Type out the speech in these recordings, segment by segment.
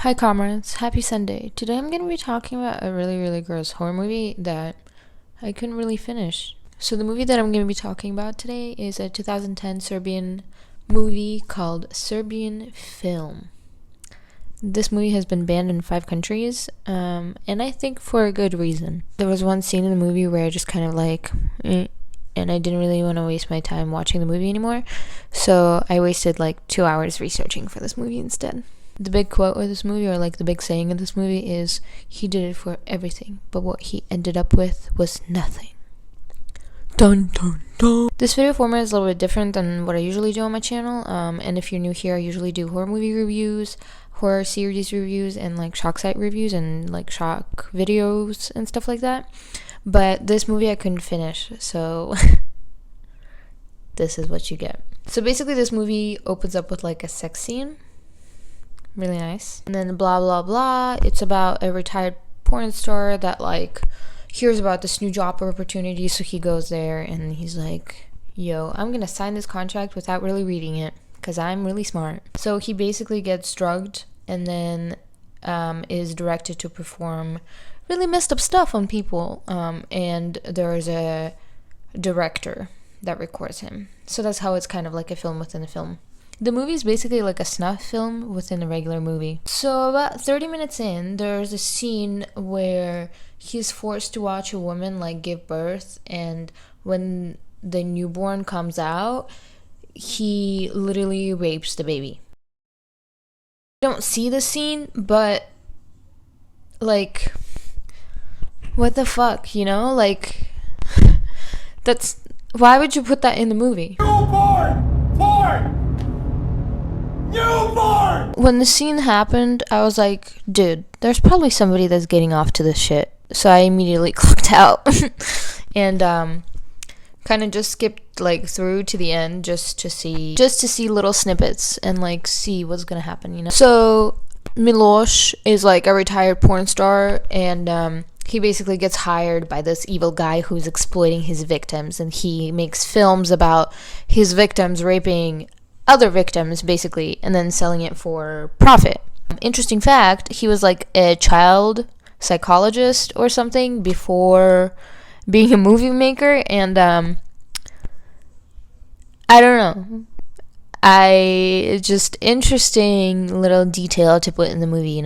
Hi, comrades. Happy Sunday. Today I'm going to be talking about a really gross horror movie that I couldn't really finish. So, the movie that I'm going to be talking about today is a 2010 Serbian movie called Serbian Film. This movie has been banned in 5 countries, and I think for a good reason. There was one scene in the movie where I just kind of and I didn't really want to waste my time watching the movie anymore, so I wasted 2 hours researching for this movie instead. The big quote of this movie, or the big saying of this movie, is, "He did it for everything, but what he ended up with was nothing." Dun dun dun. This video format is a little bit different than what I usually do on my channel, and if you're new here, I usually do horror movie reviews, horror series reviews, and shock site reviews, and shock videos and stuff like that. But this movie I couldn't finish, so this is what you get. So basically this movie opens up with a sex scene. Really nice. And then blah blah blah. It's about a retired porn star that hears about this new job opportunity, so he goes there and he's like, "Yo, I'm gonna sign this contract without really reading it because I'm really smart." So he basically gets drugged and then is directed to perform really messed up stuff on people, and there's a director that records him. So that's how it's kind of like a film within a film. The movie is basically like a snuff film within a regular movie. So about 30 minutes in, there's a scene where he's forced to watch a woman give birth, and when the newborn comes out, he literally rapes the baby. I don't see the scene, but what the fuck, that's, why would you put that in the movie? Newborn! When the scene happened, I was like, dude, there's probably somebody that's getting off to this shit. So I immediately clocked out and kind of just skipped through to the end just to see little snippets and see what's gonna happen, So Miloš is a retired porn star, and he basically gets hired by this evil guy who's exploiting his victims, and he makes films about his victims raping other victims, basically, and then selling it for profit. Interesting fact, he was a child psychologist or something before being a movie maker, and I don't know. Just interesting little detail to put in the movie,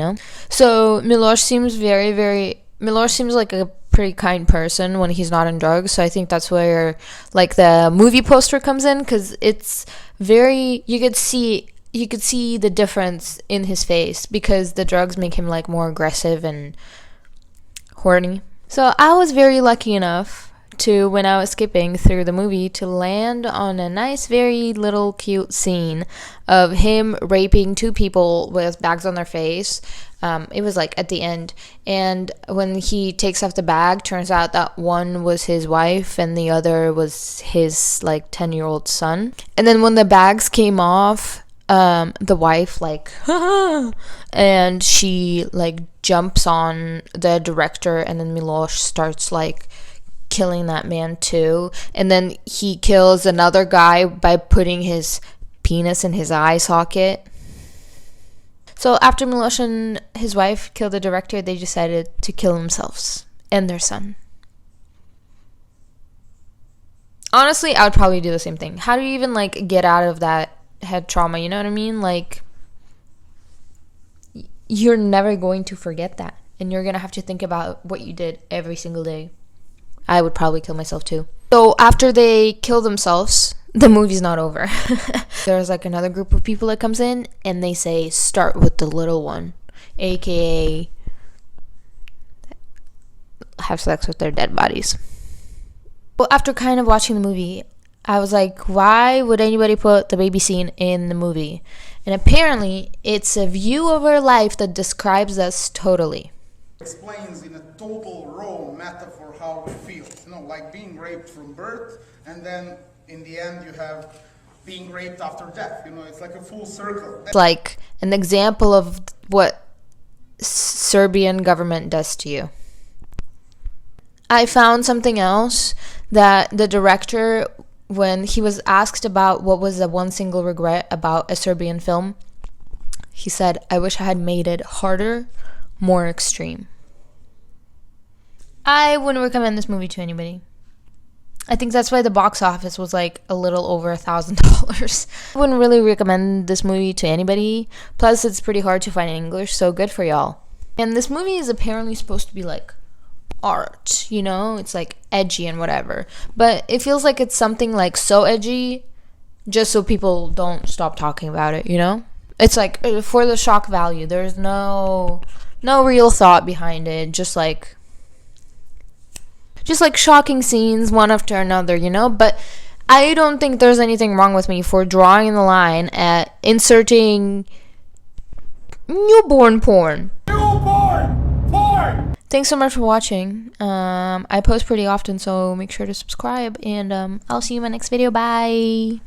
So Miloš seems like a pretty kind person when he's not on drugs, so I think that's where the movie poster comes in, because it's very, you could see the difference in his face because the drugs make him more aggressive and horny. So I was very lucky enough to, when I was skipping through the movie, to land on a nice, very little cute scene of him raping 2 people with bags on their face. It was at the end, and when he takes off the bag, turns out that one was his wife and the other was his 10-year-old son. And then when the bags came off, the wife and she jumps on the director, and then Miloš starts killing that man too, and then he kills another guy by putting his penis in his eye socket. So after Miloš and his wife killed the director, they decided to kill themselves and their son. Honestly, I would probably do the same thing. How do you even get out of that head trauma, you know what I mean? You're never going to forget that, and you're gonna have to think about what you did every single day. I would probably kill myself too. So after they kill themselves, the movie's not over. There's another group of people that comes in, and they say, "Start with the little one," aka have sex with their dead bodies. Well, after kind of watching the movie, I was like, why would anybody put the baby scene in the movie? And apparently it's a view of our life that describes us totally. Explains in a total raw metaphor how it feels, being raped from birth, and then in the end you have being raped after death. It's a full circle. It's an example of what Serbian government does to you. I found something else, that the director, when he was asked about what was the one single regret about A Serbian Film, He said, "I wish I had made it harder, more extreme." I wouldn't recommend this movie to anybody. I think that's why the box office was like a little over $1,000. I wouldn't really recommend this movie to anybody. Plus, it's pretty hard to find in English, so good for y'all. And this movie is apparently supposed to be like art, you know? It's like edgy and whatever. But it feels like it's something like so edgy just so people don't stop talking about it, you know? It's like for the shock value. There's no real thought behind it. Just like shocking scenes one after another, you know? But I don't think there's anything wrong with me for drawing the line at inserting newborn porn. Newborn porn! Thanks so much for watching. I post pretty often, so make sure to subscribe, and I'll see you in my next video. Bye!